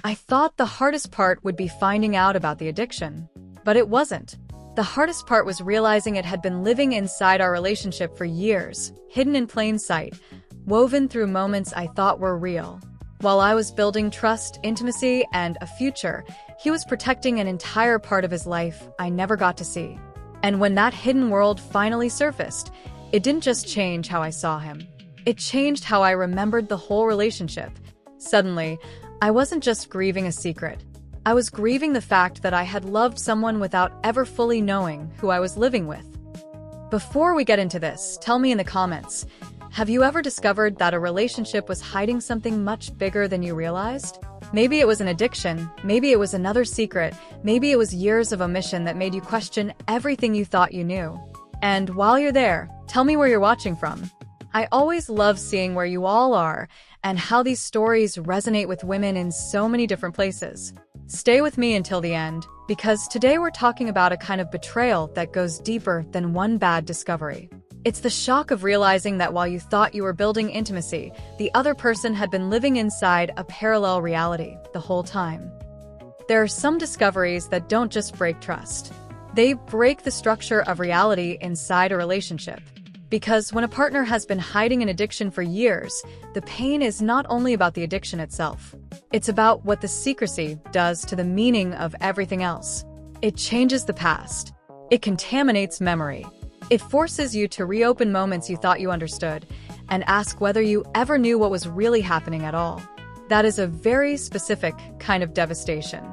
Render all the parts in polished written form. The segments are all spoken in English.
I thought the hardest part would be finding out about the addiction, but it wasn't. The hardest part was realizing it had been living inside our relationship for years, hidden in plain sight, woven through moments I thought were real. While I was building trust, intimacy, and a future, he was protecting an entire part of his life I never got to see. And when that hidden world finally surfaced, it didn't just change how I saw him. It changed how I remembered the whole relationship. Suddenly, I wasn't just grieving a secret. I was grieving the fact that I had loved someone without ever fully knowing who I was living with. Before we get into this, tell me in the comments, have you ever discovered that a relationship was hiding something much bigger than you realized? Maybe it was an addiction, maybe it was another secret, maybe it was years of omission that made you question everything you thought you knew. And while you're there, tell me where you're watching from. I always love seeing where you all are and how these stories resonate with women in so many different places. Stay with me until the end, because today we're talking about a kind of betrayal that goes deeper than one bad discovery. It's the shock of realizing that while you thought you were building intimacy, the other person had been living inside a parallel reality the whole time. There are some discoveries that don't just break trust. They break the structure of reality inside a relationship. Because when a partner has been hiding an addiction for years, the pain is not only about the addiction itself. It's about what the secrecy does to the meaning of everything else. It changes the past. It contaminates memory. It forces you to reopen moments you thought you understood and ask whether you ever knew what was really happening at all. That is a very specific kind of devastation.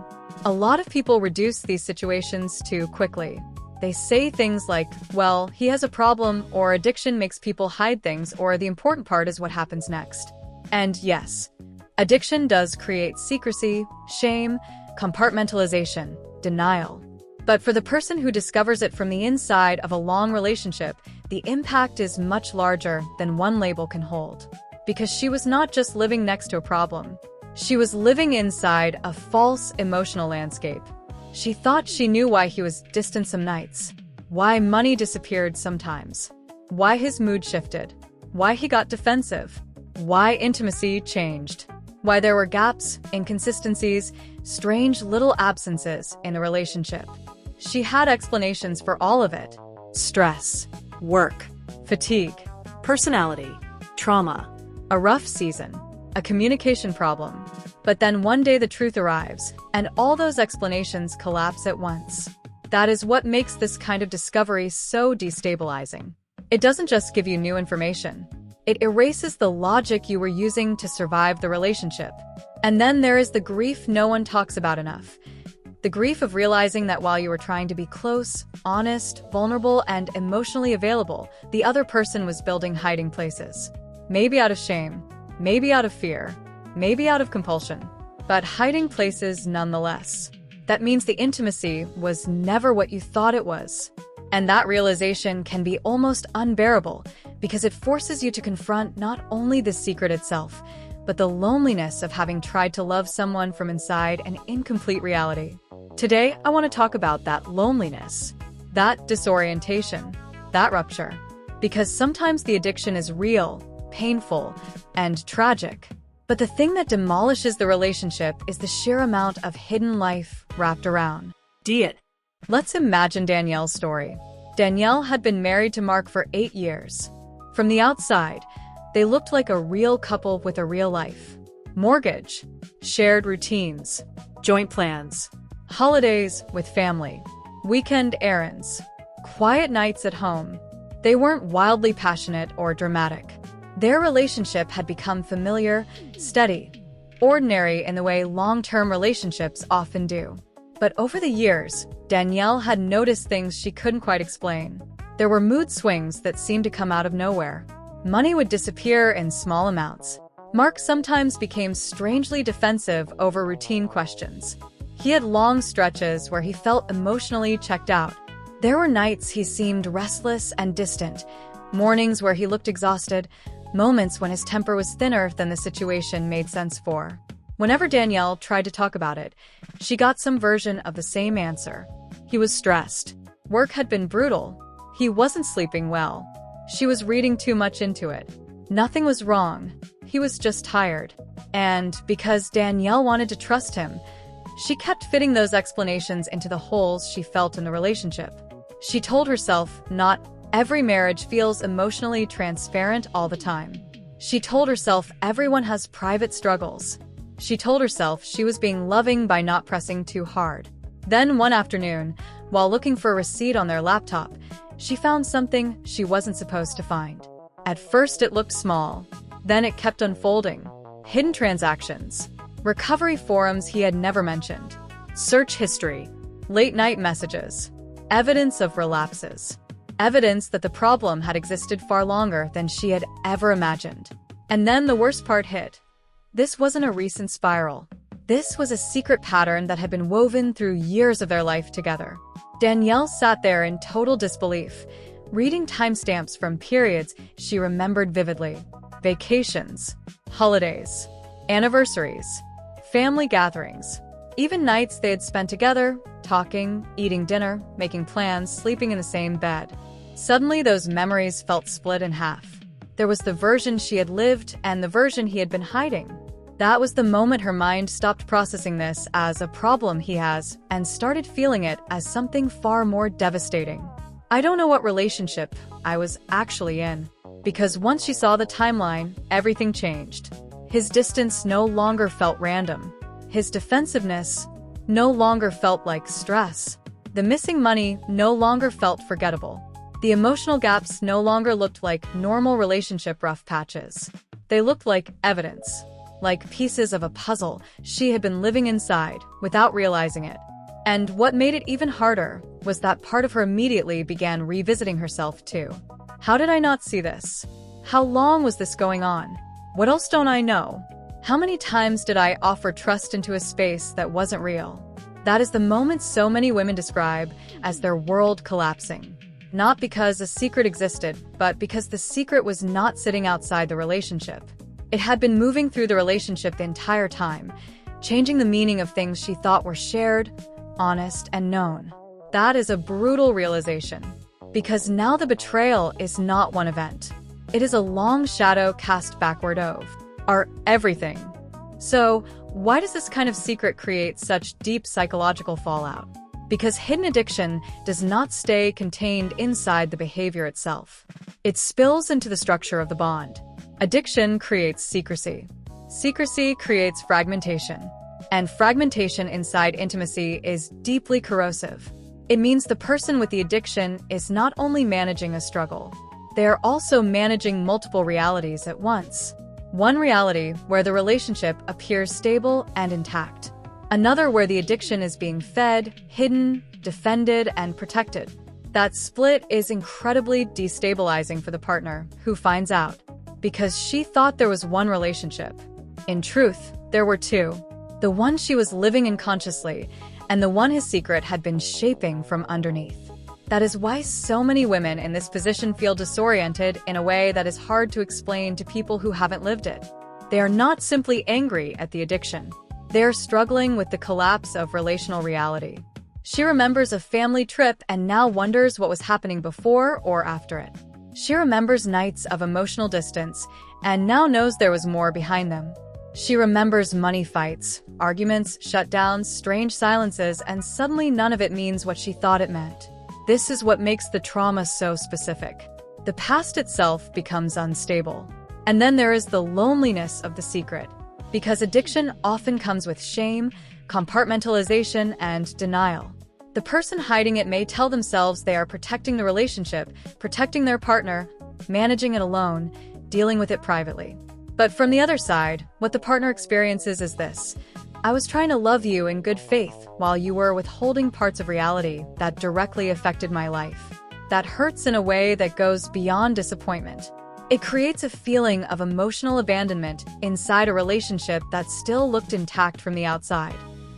A lot of people reduce these situations too quickly. They say things like, well, he has a problem, or addiction makes people hide things, or the important part is what happens next. And yes, addiction does create secrecy, shame, compartmentalization, denial. But for the person who discovers it from the inside of a long relationship, the impact is much larger than one label can hold. Because she was not just living next to a problem. She was living inside a false emotional landscape. She thought she knew why he was distant some nights, why money disappeared sometimes, why his mood shifted, why he got defensive, why intimacy changed, why there were gaps, inconsistencies, strange little absences in the relationship. She had explanations for all of it. Stress, work, fatigue, personality, trauma, a rough season, a communication problem. But then one day the truth arrives, and all those explanations collapse at once. That is what makes this kind of discovery so destabilizing. It doesn't just give you new information. It erases the logic you were using to survive the relationship. And then there is the grief no one talks about enough. The grief of realizing that while you were trying to be close, honest, vulnerable, and emotionally available, the other person was building hiding places. Maybe out of shame, maybe out of fear, maybe out of compulsion, but hiding places nonetheless. That means the intimacy was never what you thought it was. And that realization can be almost unbearable because it forces you to confront not only the secret itself, but the loneliness of having tried to love someone from inside an incomplete reality. Today, I want to talk about that loneliness, that disorientation, that rupture. Because sometimes the addiction is real, painful, and tragic. But the thing that demolishes the relationship is the sheer amount of hidden life wrapped around it. Let's imagine Danielle's story. Danielle had been married to Mark for 8 years. From the outside, they looked like a real couple with a real life. Mortgage, shared routines, joint plans, holidays with family, weekend errands, quiet nights at home. They weren't wildly passionate or dramatic. Their relationship had become familiar, steady, ordinary in the way long-term relationships often do. But over the years, Danielle had noticed things she couldn't quite explain. There were mood swings that seemed to come out of nowhere. Money would disappear in small amounts. Mark sometimes became strangely defensive over routine questions. He had long stretches where he felt emotionally checked out. There were nights he seemed restless and distant, mornings where he looked exhausted, moments when his temper was thinner than the situation made sense for. Whenever Danielle tried to talk about it, she got some version of the same answer. He was stressed. Work had been brutal. He wasn't sleeping well. She was reading too much into it. Nothing was wrong. He was just tired. And because Danielle wanted to trust him, she kept fitting those explanations into the holes she felt in the relationship. She told herself not every marriage feels emotionally transparent all the time. She told herself everyone has private struggles. She told herself she was being loving by not pressing too hard. Then one afternoon, while looking for a receipt on their laptop, she found something she wasn't supposed to find. At first it looked small. Then it kept unfolding. Hidden transactions. Recovery forums he had never mentioned. Search history. Late-night messages. Evidence of relapses. Evidence that the problem had existed far longer than she had ever imagined. And then the worst part hit. This wasn't a recent spiral. This was a secret pattern that had been woven through years of their life together. Danielle sat there in total disbelief, reading timestamps from periods she remembered vividly. Vacations, holidays, anniversaries, family gatherings, even nights they had spent together, talking, eating dinner, making plans, sleeping in the same bed. Suddenly, those memories felt split in half. There was the version she had lived and the version he had been hiding. That was the moment her mind stopped processing this as a problem he has and started feeling it as something far more devastating. I don't know what relationship I was actually in, because once she saw the timeline, everything changed. His distance no longer felt random. His defensiveness no longer felt like stress. The missing money no longer felt forgettable. The emotional gaps no longer looked like normal relationship rough patches. They looked like evidence. Like pieces of a puzzle she had been living inside without realizing it. And what made it even harder was that part of her immediately began revisiting herself too. How did I not see this? How long was this going on? What else don't I know? How many times did I offer trust into a space that wasn't real? That is the moment so many women describe as their world collapsing. Not because a secret existed, but because the secret was not sitting outside the relationship. It had been moving through the relationship the entire time, changing the meaning of things she thought were shared, honest, and known. That is a brutal realization, because now the betrayal is not one event. It is a long shadow cast backward of our everything. So, why does this kind of secret create such deep psychological fallout? Because hidden addiction does not stay contained inside the behavior itself. It spills into the structure of the bond. Addiction creates secrecy. Secrecy creates fragmentation. And fragmentation inside intimacy is deeply corrosive. It means the person with the addiction is not only managing a struggle, they are also managing multiple realities at once. One reality where the relationship appears stable and intact. Another where the addiction is being fed, hidden, defended, and protected. That split is incredibly destabilizing for the partner who finds out, because she thought there was one relationship. In truth, there were two. The one she was living in consciously, and the one his secret had been shaping from underneath. That is why so many women in this position feel disoriented in a way that is hard to explain to people who haven't lived it. They are not simply angry at the addiction. They are struggling with the collapse of relational reality. She remembers a family trip and now wonders what was happening before or after it. She remembers nights of emotional distance and now knows there was more behind them. She remembers money fights, arguments, shutdowns, strange silences, and suddenly none of it means what she thought it meant. This is what makes the trauma so specific. The past itself becomes unstable. And then there is the loneliness of the secret. Because addiction often comes with shame, compartmentalization, and denial. The person hiding it may tell themselves they are protecting the relationship, protecting their partner, managing it alone, dealing with it privately. But from the other side, what the partner experiences is this: I was trying to love you in good faith while you were withholding parts of reality that directly affected my life. That hurts in a way that goes beyond disappointment. It creates a feeling of emotional abandonment inside a relationship that still looked intact from the outside.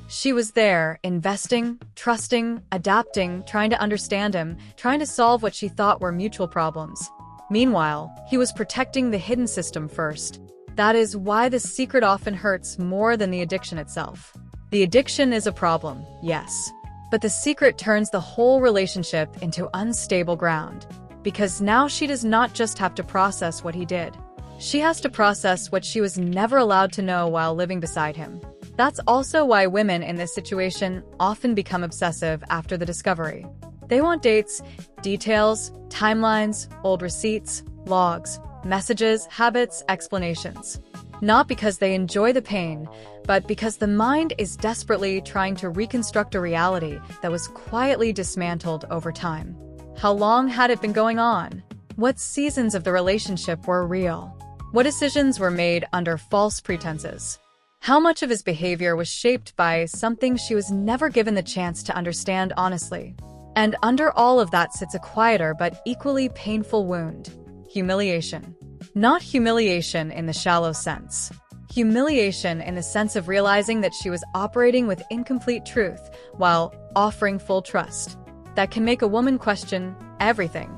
She was there, investing, trusting, adapting, trying to understand him, trying to solve what she thought were mutual problems. Meanwhile, he was protecting the hidden system first. That is why the secret often hurts more than the addiction itself. The addiction is a problem, yes. But the secret turns the whole relationship into unstable ground. Because now she does not just have to process what he did. She has to process what she was never allowed to know while living beside him. That's also why women in this situation often become obsessive after the discovery. They want dates, details, timelines, old receipts, logs, messages, habits, explanations. Not because they enjoy the pain, but because the mind is desperately trying to reconstruct a reality that was quietly dismantled over time. How long had it been going on? What seasons of the relationship were real? What decisions were made under false pretenses? How much of his behavior was shaped by something she was never given the chance to understand honestly? And under all of that sits a quieter but equally painful wound: humiliation. Not humiliation in the shallow sense. Humiliation in the sense of realizing that she was operating with incomplete truth while offering full trust. That can make a woman question everything: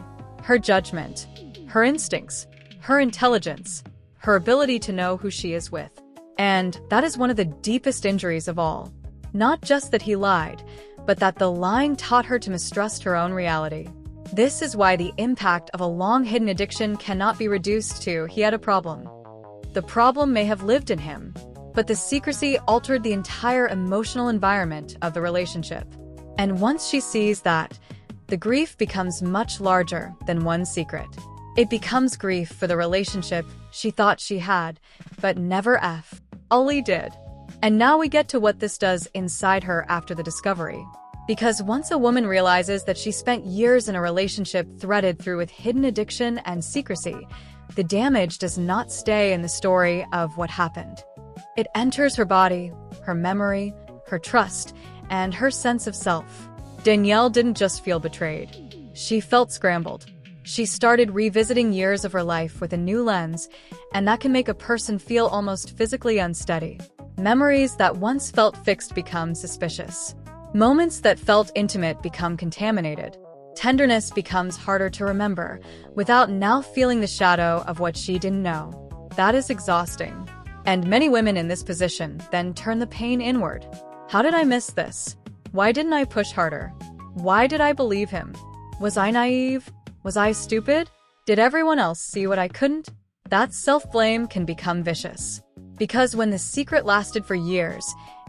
her judgment, her instincts, her intelligence, her ability to know who she is with. And that is one of the deepest injuries of all. Not just that he lied, but that the lying taught her to mistrust her own reality. This is why the impact of a long-hidden addiction cannot be reduced to "he had a problem." The problem may have lived in him, but the secrecy altered the entire emotional environment of the relationship. And once she sees that, the grief becomes much larger than one secret. It becomes grief for the relationship she thought she had, but never fully did. And now we get to what this does inside her after the discovery. Because once a woman realizes that she spent years in a relationship threaded through with hidden addiction and secrecy, the damage does not stay in the story of what happened. It enters her body, her memory, her trust, and her sense of self. Danielle didn't just feel betrayed. She felt scrambled. She started revisiting years of her life with a new lens, and that can make a person feel almost physically unsteady. Memories that once felt fixed become suspicious. Moments that felt intimate become contaminated. Tenderness becomes harder to remember, without now feeling the shadow of what she didn't know. That is exhausting. And many women in this position then turn the pain inward. How did I miss this? Why didn't I push harder? Why did I believe him? Was I naive? Was I stupid? Did everyone else see what I couldn't? That self-blame can become vicious. Because when the secret lasted for years,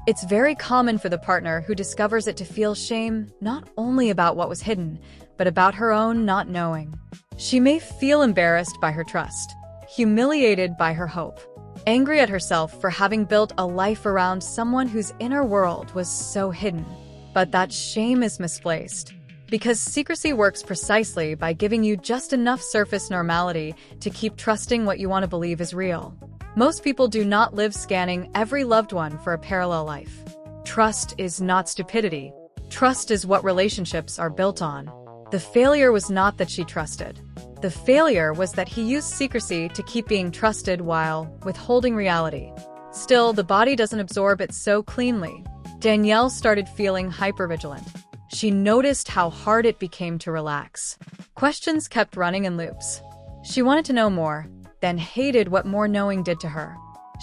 it's very common for the partner who discovers it to feel shame not only about what was hidden, but about her own not knowing. She may feel embarrassed by her trust, humiliated by her hope, angry at herself for having built a life around someone whose inner world was so hidden. But that shame is misplaced. Because secrecy works precisely by giving you just enough surface normality to keep trusting what you want to believe is real. Most people do not live scanning every loved one for a parallel life. Trust is not stupidity. Trust is what relationships are built on. The failure was not that she trusted. The failure was that he used secrecy to keep being trusted while withholding reality. Still, the body doesn't absorb it so cleanly. Danielle started feeling hypervigilant. She noticed how hard it became to relax. Questions kept running in loops. She wanted to know more, then hated what more knowing did to her.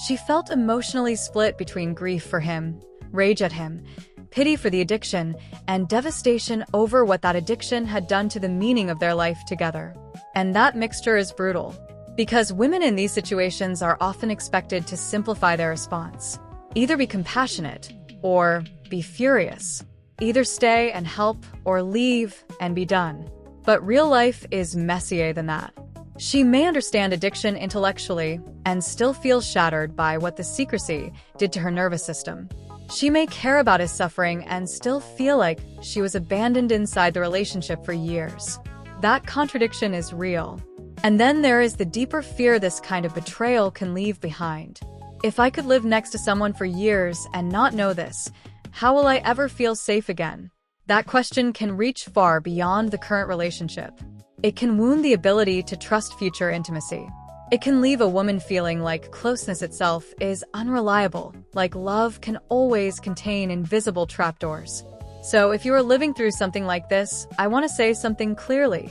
She felt emotionally split between grief for him, rage at him, pity for the addiction, and devastation over what that addiction had done to the meaning of their life together. And that mixture is brutal, because women in these situations are often expected to simplify their response. Either be compassionate, or be furious. Either stay and help, or leave and be done. But real life is messier than that. She may understand addiction intellectually and still feel shattered by what the secrecy did to her nervous system. She may care about his suffering and still feel like she was abandoned inside the relationship for years. That contradiction is real. And then there is the deeper fear this kind of betrayal can leave behind. If I could live next to someone for years and not know this, how will I ever feel safe again? That question can reach far beyond the current relationship. It can wound the ability to trust future intimacy. It can leave a woman feeling like closeness itself is unreliable, like love can always contain invisible trapdoors. So if you are living through something like this, I want to say something clearly.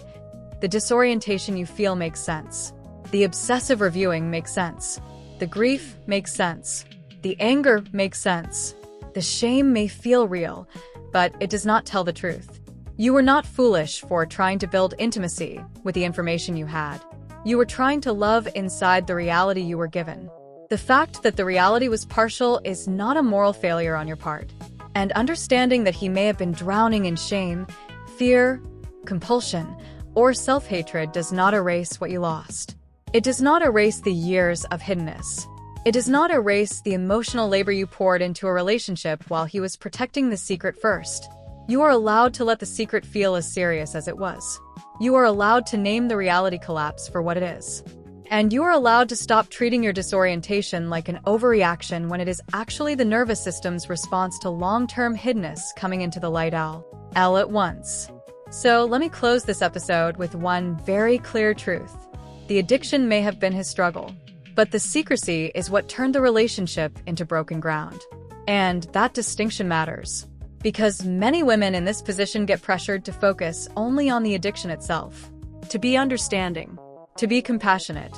The disorientation you feel makes sense. The obsessive reviewing makes sense. The grief makes sense. The anger makes sense. The shame may feel real, but it does not tell the truth. You were not foolish for trying to build intimacy with the information you had. You were trying to love inside the reality you were given. The fact that the reality was partial is not a moral failure on your part. And understanding that he may have been drowning in shame, fear, compulsion, or self-hatred does not erase what you lost. It does not erase the years of hiddenness. It does not erase the emotional labor you poured into a relationship while he was protecting the secret first. You are allowed to let the secret feel as serious as it was. You are allowed to name the reality collapse for what it is. And you are allowed to stop treating your disorientation like an overreaction when it is actually the nervous system's response to long-term hiddenness coming into the light all at once. So let me close this episode with one very clear truth. The addiction may have been his struggle, but the secrecy is what turned the relationship into broken ground. And that distinction matters, because many women in this position get pressured to focus only on the addiction itself, to be understanding, to be compassionate,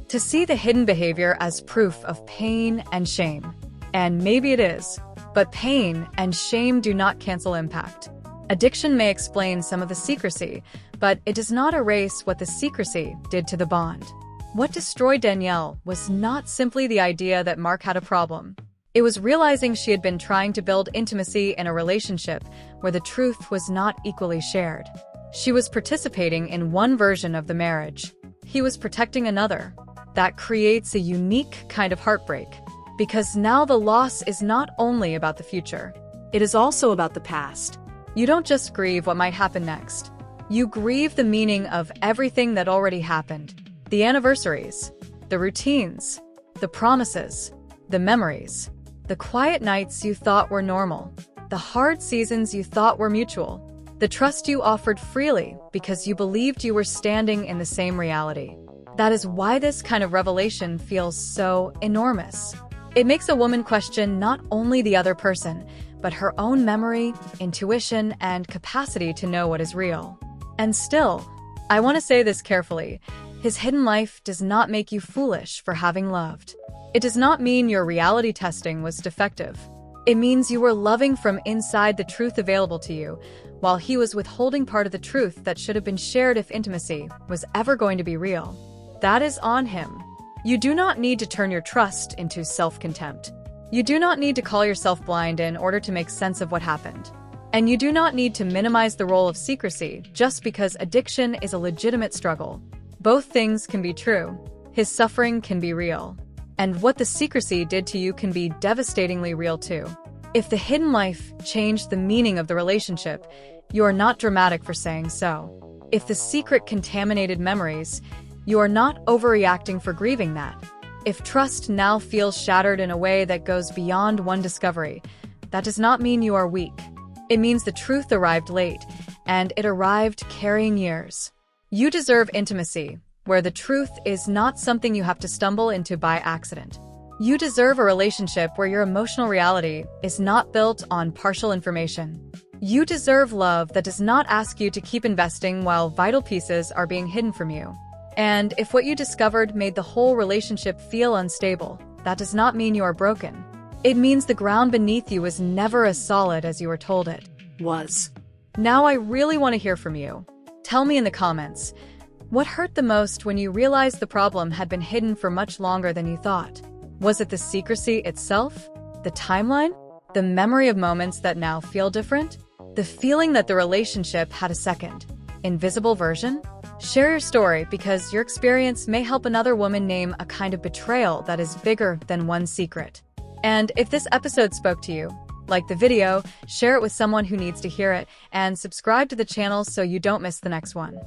to see the hidden behavior as proof of pain and shame. And maybe it is, but pain and shame do not cancel impact. Addiction may explain some of the secrecy, but it does not erase what the secrecy did to the bond. What destroyed Danielle was not simply the idea that Mark had a problem. It was realizing she had been trying to build intimacy in a relationship where the truth was not equally shared. She was participating in one version of the marriage. He was protecting another. That creates a unique kind of heartbreak, because now the loss is not only about the future. It is also about the past. You don't just grieve what might happen next. You grieve the meaning of everything that already happened. The anniversaries, the routines, the promises, the memories, the quiet nights you thought were normal, the hard seasons you thought were mutual, the trust you offered freely because you believed you were standing in the same reality. That is why this kind of revelation feels so enormous. It makes a woman question not only the other person, but her own memory, intuition, and capacity to know what is real. And still, I want to say this carefully, his hidden life does not make you foolish for having loved. It does not mean your reality testing was defective. It means you were loving from inside the truth available to you, while he was withholding part of the truth that should have been shared if intimacy was ever going to be real. That is on him. You do not need to turn your trust into self-contempt. You do not need to call yourself blind in order to make sense of what happened. And you do not need to minimize the role of secrecy just because addiction is a legitimate struggle. Both things can be true. His suffering can be real. And what the secrecy did to you can be devastatingly real too. If the hidden life changed the meaning of the relationship, you are not dramatic for saying so. If the secret contaminated memories, you are not overreacting for grieving that. If trust now feels shattered in a way that goes beyond one discovery, that does not mean you are weak. It means the truth arrived late, and it arrived carrying years. You deserve intimacy, where the truth is not something you have to stumble into by accident. You deserve a relationship where your emotional reality is not built on partial information. You deserve love that does not ask you to keep investing while vital pieces are being hidden from you. And if what you discovered made the whole relationship feel unstable, that does not mean you are broken. It means the ground beneath you was never as solid as you were told it was. Now I really want to hear from you. Tell me in the comments, what hurt the most when you realized the problem had been hidden for much longer than you thought? Was it the secrecy itself? The timeline? The memory of moments that now feel different? The feeling that the relationship had a second, invisible version? Share your story because your experience may help another woman name a kind of betrayal that is bigger than one secret. And if this episode spoke to you, like the video, share it with someone who needs to hear it, and subscribe to the channel so you don't miss the next one.